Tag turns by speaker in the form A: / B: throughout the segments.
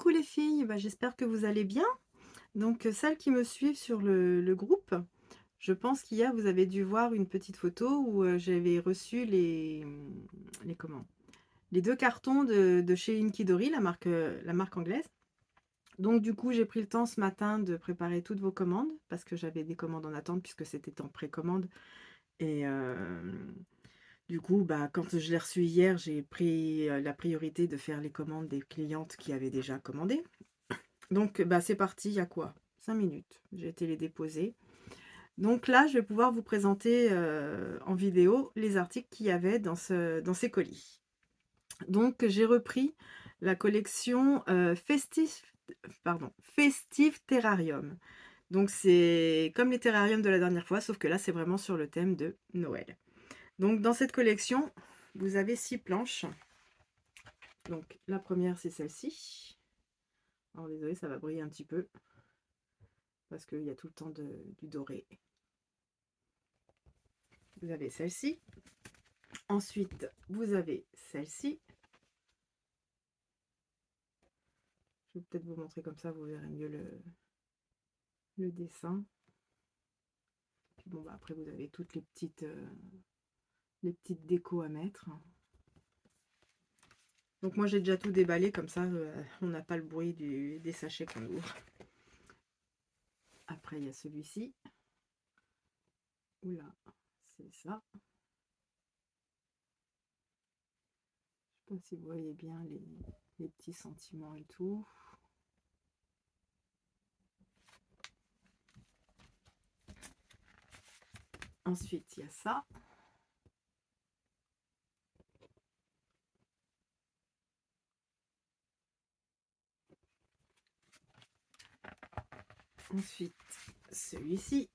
A: Coucou les filles, bah, j'espère que vous allez bien. Donc celles qui me suivent sur le groupe, je pense qu'hier vous avez dû voir une petite photo où j'avais reçu les comment les deux cartons de chez Inkidori, la marque anglaise. Donc du coup j'ai pris le temps ce matin de préparer toutes vos commandes parce que j'avais des commandes en attente puisque c'était en précommande. Et du coup, bah, quand je l'ai reçu hier, j'ai pris la priorité de faire les commandes des clientes qui avaient déjà commandé. Donc, bah, c'est parti, il y a quoi? 5 minutes. J'ai été les déposer. Donc là, je vais pouvoir vous présenter en vidéo les articles qu'il y avait dans ces colis. Donc, j'ai repris la collection Festive Terrarium. Donc, c'est comme les terrariums de la dernière fois, sauf que là, c'est vraiment sur le thème de Noël. Donc, dans cette collection, vous avez 6 planches. Donc, la première, c'est celle-ci. Alors, désolé, ça va briller un petit peu parce qu'il y a tout le temps du doré. Vous avez celle-ci. Ensuite, vous avez celle-ci. Je vais peut-être vous montrer comme ça, vous verrez mieux le dessin. Puis bon, bah, après, vous avez toutes les petites décos à mettre. Donc moi, j'ai déjà tout déballé, comme ça, on n'a pas le bruit des sachets qu'on ouvre. Après, il y a celui-ci. Oula, c'est ça. Je ne sais pas si vous voyez bien les petits sentiments et tout. Ensuite, il y a ça. Ensuite, celui-ci.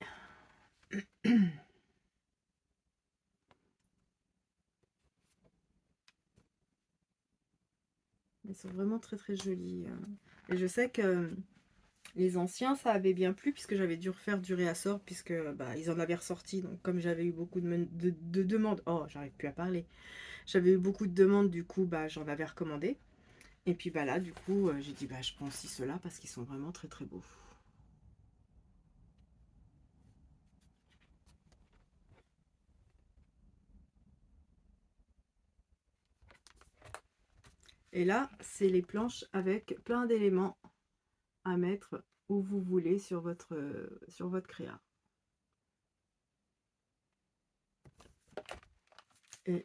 A: Ils sont vraiment très très jolis. Et je sais que les anciens, ça avait bien plu puisque j'avais dû refaire du réassort puisque bah, ils en avaient ressorti. Donc comme j'avais eu beaucoup de demandes, oh j'arrive plus à parler. J'avais eu beaucoup de demandes, du coup bah, j'en avais recommandé. Et puis bah là du coup j'ai dit bah je prends aussi ceux-là parce qu'ils sont vraiment très très beaux. Et là c'est les planches avec plein d'éléments à mettre où vous voulez sur votre créa. Et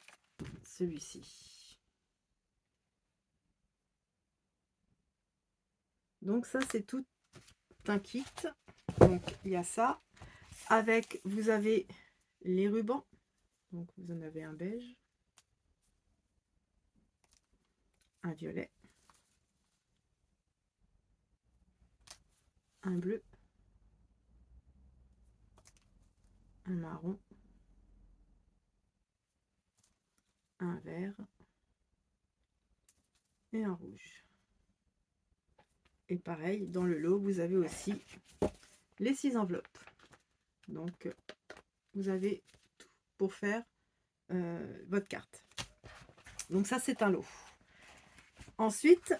A: celui-ci. Donc ça c'est tout un kit. Donc il y a ça. Avec, vous avez les rubans. Donc vous en avez un beige, un violet, un bleu, un marron, un vert et un rouge. Et pareil, dans le lot, vous avez aussi les 6 enveloppes. Donc vous avez tout pour faire votre carte. Donc ça, c'est un lot. Ensuite,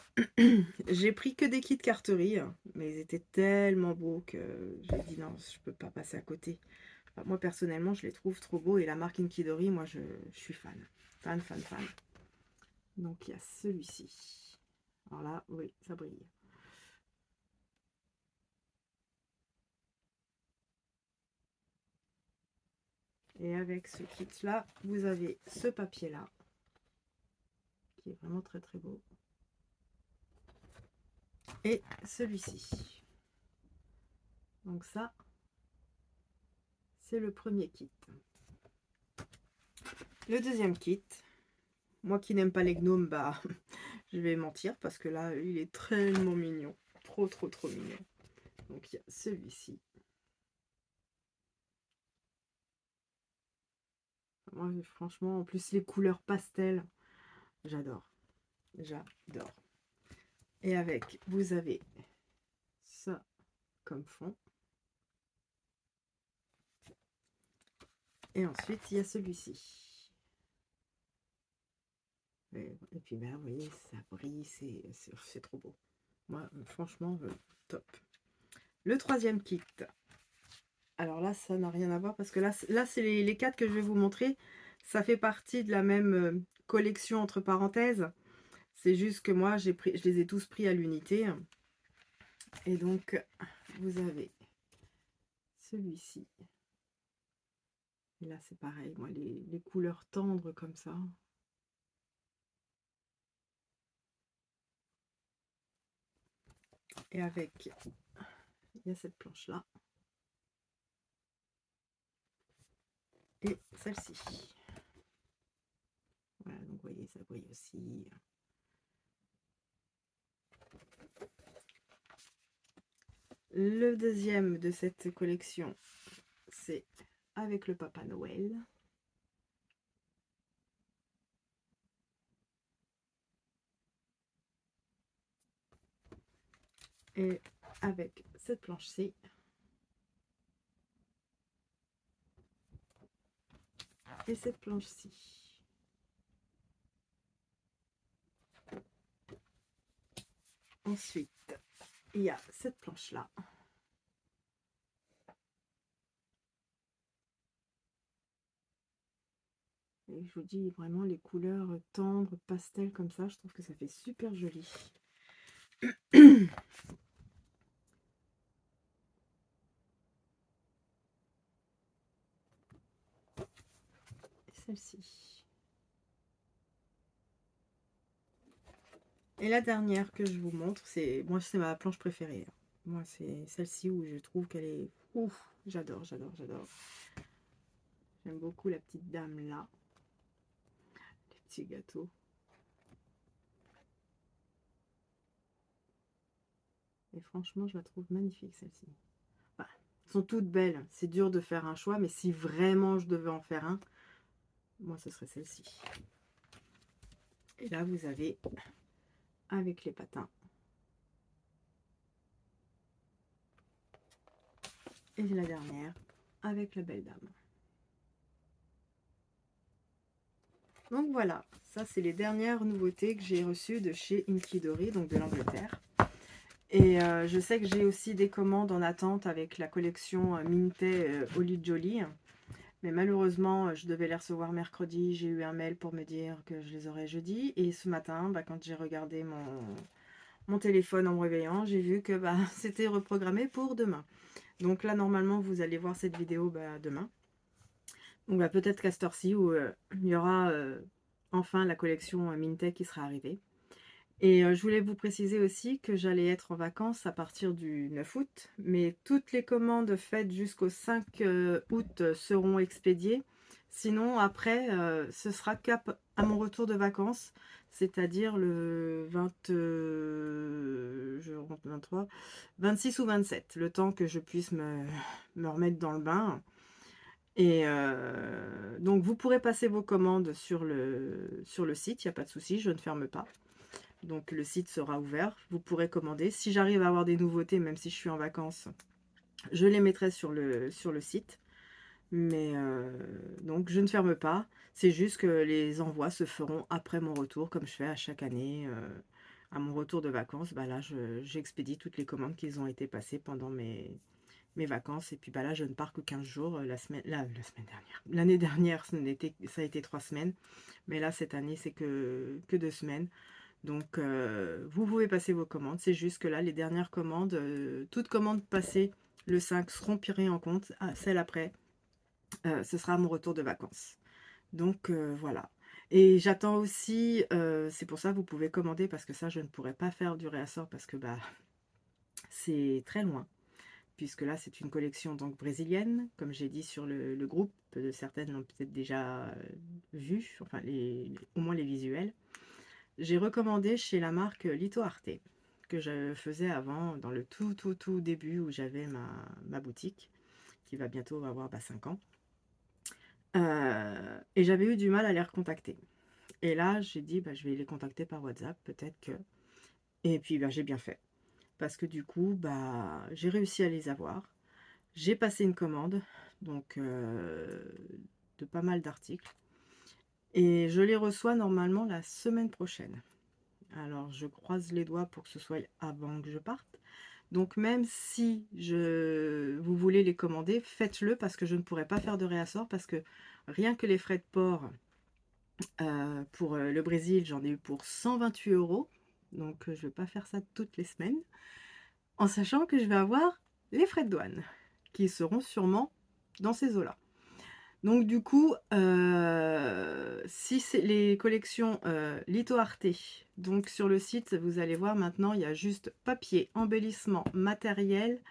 A: j'ai pris que des kits carterie, mais ils étaient tellement beaux que j'ai dit non, je peux pas passer à côté. Enfin, moi, personnellement, je les trouve trop beaux et la marque Inkidori, moi, je suis fan. Fan, fan, fan. Donc, il y a celui-ci. Alors là, oui, ça brille. Et avec ce kit-là, vous avez ce papier-là, qui est vraiment très, très beau. Et celui-ci. Donc ça, c'est le premier kit. Le deuxième kit, moi qui n'aime pas les gnomes, bah, je vais mentir parce que là, il est tellement mignon. Trop, trop, trop mignon. Donc, il y a celui-ci. Moi, franchement, en plus, les couleurs pastel, j'adore. J'adore. Et avec, vous avez ça comme fond. Et ensuite, il y a celui-ci. Et puis, ben, vous voyez, ça brille, c'est trop beau. Moi, franchement, top. Le troisième kit. Alors là, ça n'a rien à voir parce que là c'est les 4 que je vais vous montrer. Ça fait partie de la même collection entre parenthèses. C'est juste que moi, je les ai tous pris à l'unité. Et donc, vous avez celui-ci. Et là, c'est pareil. Moi, les couleurs tendres comme ça. Et avec, il y a cette planche-là. Et celle-ci. Voilà, donc vous voyez, ça brille aussi. Le deuxième de cette collection, c'est avec le Papa Noël. Et avec cette planche-ci. Et cette planche-ci. Ensuite, il y a cette planche-là. Et je vous dis vraiment les couleurs tendres, pastel comme ça, je trouve que ça fait super joli. Celle-ci. Et la dernière que je vous montre, c'est moi c'est ma planche préférée. Moi c'est celle-ci où je trouve qu'elle est ouf, j'adore, j'adore, j'adore. J'aime beaucoup la petite dame là. Les petits gâteaux. Et franchement, je la trouve magnifique celle-ci. Enfin, elles sont toutes belles. C'est dur de faire un choix, mais si vraiment je devais en faire un, moi ce serait celle-ci. Et là, vous avez avec les patins. Et la dernière avec la belle dame. Donc voilà, ça c'est les dernières nouveautés que j'ai reçues de chez Inkidori, donc de l'Angleterre. Et je sais que j'ai aussi des commandes en attente avec la collection Mintay Holly Jolly. Mais malheureusement, je devais les recevoir mercredi. J'ai eu un mail pour me dire que je les aurais jeudi. Et ce matin, bah, quand j'ai regardé mon téléphone en me réveillant, j'ai vu que bah, c'était reprogrammé pour demain. Donc là, normalement, vous allez voir cette vidéo bah, demain. Donc bah, peut-être qu'à cette heure-ci, où il y aura enfin la collection Mintay qui sera arrivée. Et je voulais vous préciser aussi que j'allais être en vacances à partir du 9 août. Mais toutes les commandes faites jusqu'au 5 août seront expédiées. Sinon, après, ce sera cap à mon retour de vacances. C'est-à-dire le 20, je rentre 23, 26 ou 27. Le temps que je puisse me remettre dans le bain. Et donc, vous pourrez passer vos commandes sur le site. Il n'y a pas de souci, je ne ferme pas. Donc le site sera ouvert, vous pourrez commander. Si j'arrive à avoir des nouveautés, même si je suis en vacances, je les mettrai sur le site. Mais donc je ne ferme pas. C'est juste que les envois se feront après mon retour, comme je fais à chaque année. À mon retour de vacances, bah là j'expédie toutes les commandes qui ont été passées pendant mes vacances. Et puis bah là je ne pars que 15 jours la semaine dernière. L'année dernière, ça a été 3 semaines. Mais là cette année c'est que 2 semaines. Donc, vous pouvez passer vos commandes. C'est juste que là, les dernières commandes, toutes commandes passées le 5 seront prises en compte. Ah, celle après, ce sera mon retour de vacances. Donc, voilà. Et j'attends aussi, c'est pour ça que vous pouvez commander, parce que ça, je ne pourrais pas faire du réassort, parce que bah, c'est très loin. Puisque là, c'est une collection donc brésilienne, comme j'ai dit sur le groupe. Certaines l'ont peut-être déjà vu, enfin, au moins les visuels. J'ai recommandé chez la marque Lito Arte, que je faisais avant, dans le tout début où j'avais ma boutique, qui va bientôt avoir 5 ans. Et j'avais eu du mal à les recontacter. Et là, j'ai dit, bah, je vais les contacter par WhatsApp, peut-être que... Et puis, bah, j'ai bien fait. Parce que du coup, bah, j'ai réussi à les avoir. J'ai passé une commande, donc de pas mal d'articles. Et je les reçois normalement la semaine prochaine. Alors, je croise les doigts pour que ce soit avant que je parte. Donc, même si vous voulez les commander, faites-le parce que je ne pourrai pas faire de réassort parce que rien que les frais de port pour le Brésil, j'en ai eu pour 128 euros. Donc, je ne vais pas faire ça toutes les semaines. En sachant que je vais avoir les frais de douane qui seront sûrement dans ces eaux-là. Donc du coup, si c'est les collections Lito Arte, donc sur le site, vous allez voir maintenant, il y a juste papier, embellissement, matériel,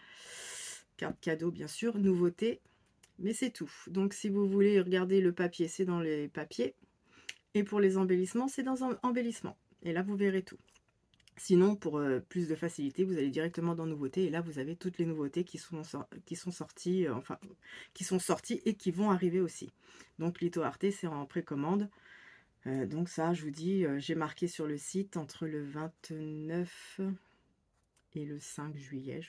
A: carte cadeau bien sûr, nouveautés, mais c'est tout. Donc si vous voulez regarder le papier, c'est dans les papiers, et pour les embellissements, c'est dans un embellissement. Et là, vous verrez tout. Sinon, pour plus de facilité, vous allez directement dans nouveautés et là, vous avez toutes les nouveautés qui sont sorties, enfin, qui sont sorties et qui vont arriver aussi. Donc, Lito Arte, c'est en précommande. Donc ça, je vous dis, j'ai marqué sur le site entre le 29 et le 5 juillet,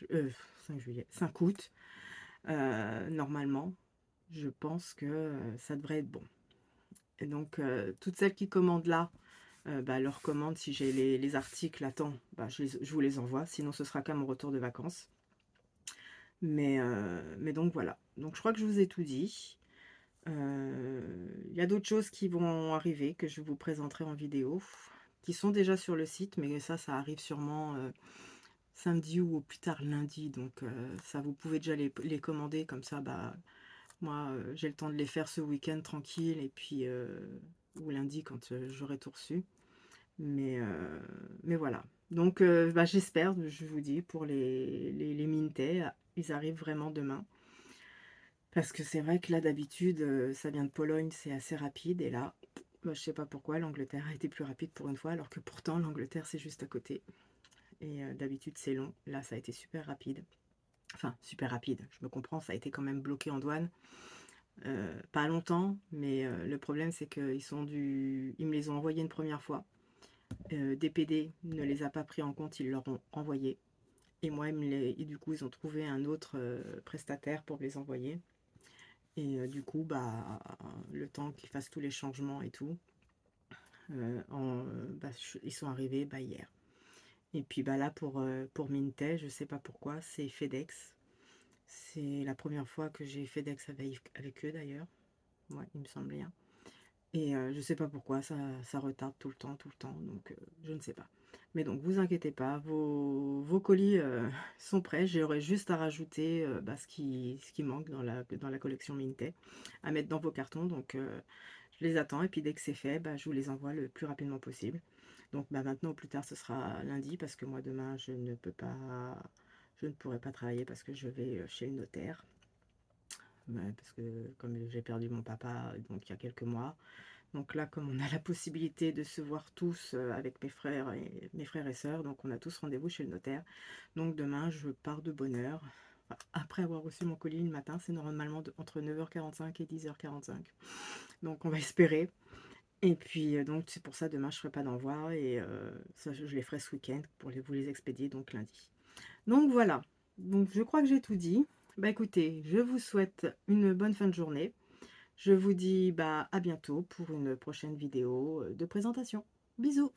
A: 5 août, normalement. Je pense que ça devrait être bon. Et donc, toutes celles qui commandent là, leur commande, si j'ai les articles à temps, je vous les envoie. Sinon, ce sera qu'à mon retour de vacances. Mais donc voilà. Donc je crois que je vous ai tout dit. Il y a d'autres choses qui vont arriver, que je vous présenterai en vidéo, qui sont déjà sur le site, mais ça arrive sûrement samedi ou au plus tard lundi. Donc ça, vous pouvez déjà les commander, comme ça, moi, j'ai le temps de les faire ce week-end tranquille, et puis ou lundi quand j'aurai tout reçu. Mais voilà. Donc j'espère, je vous dis, pour les Mintais, ils arrivent vraiment demain. Parce que c'est vrai que là, d'habitude, ça vient de Pologne, c'est assez rapide. Et là, je sais pas pourquoi, l'Angleterre a été plus rapide pour une fois, alors que pourtant, l'Angleterre, c'est juste à côté. Et d'habitude, c'est long. Là, ça a été super rapide. Enfin, super rapide. Je me comprends, ça a été quand même bloqué en douane. Pas longtemps, mais le problème, c'est qu'ils ils me les ont envoyés une première fois. DPD ne les a pas pris en compte, ils leur ont envoyé. Et moi, et du coup, ils ont trouvé un autre prestataire pour me les envoyer. Et du coup, le temps qu'ils fassent tous les changements et tout, ils sont arrivés hier. Et puis là, pour Mintet, je sais pas pourquoi, c'est FedEx. C'est la première fois que j'ai FedEx avec eux d'ailleurs. Ouais, il me semble bien. Et je sais pas pourquoi, ça retarde tout le temps, donc je ne sais pas. Mais donc, vous inquiétez pas, vos colis sont prêts. J'aurai juste à rajouter ce qui manque dans la collection Mintet, à mettre dans vos cartons. Donc, je les attends, et puis dès que c'est fait, je vous les envoie le plus rapidement possible. Donc, maintenant, au plus tard, ce sera lundi, parce que moi, demain, je ne pourrai pas travailler parce que je vais chez le notaire. Parce que comme j'ai perdu mon papa, donc il y a quelques mois, donc là, comme on a la possibilité de se voir tous avec mes frères et sœurs, donc on a tous rendez-vous chez le notaire. Donc demain, je pars de bonne heure. Enfin, après avoir reçu mon colis le matin, c'est normalement entre 9h45 et 10h45. Donc on va espérer. Et puis donc c'est pour ça, demain, je ne ferai pas d'envoi. Et ça, je les ferai ce week-end pour vous les expédier, donc lundi. Donc voilà. Donc je crois que j'ai tout dit. Écoutez, je vous souhaite une bonne fin de journée. Je vous dis à bientôt pour une prochaine vidéo de présentation. Bisous!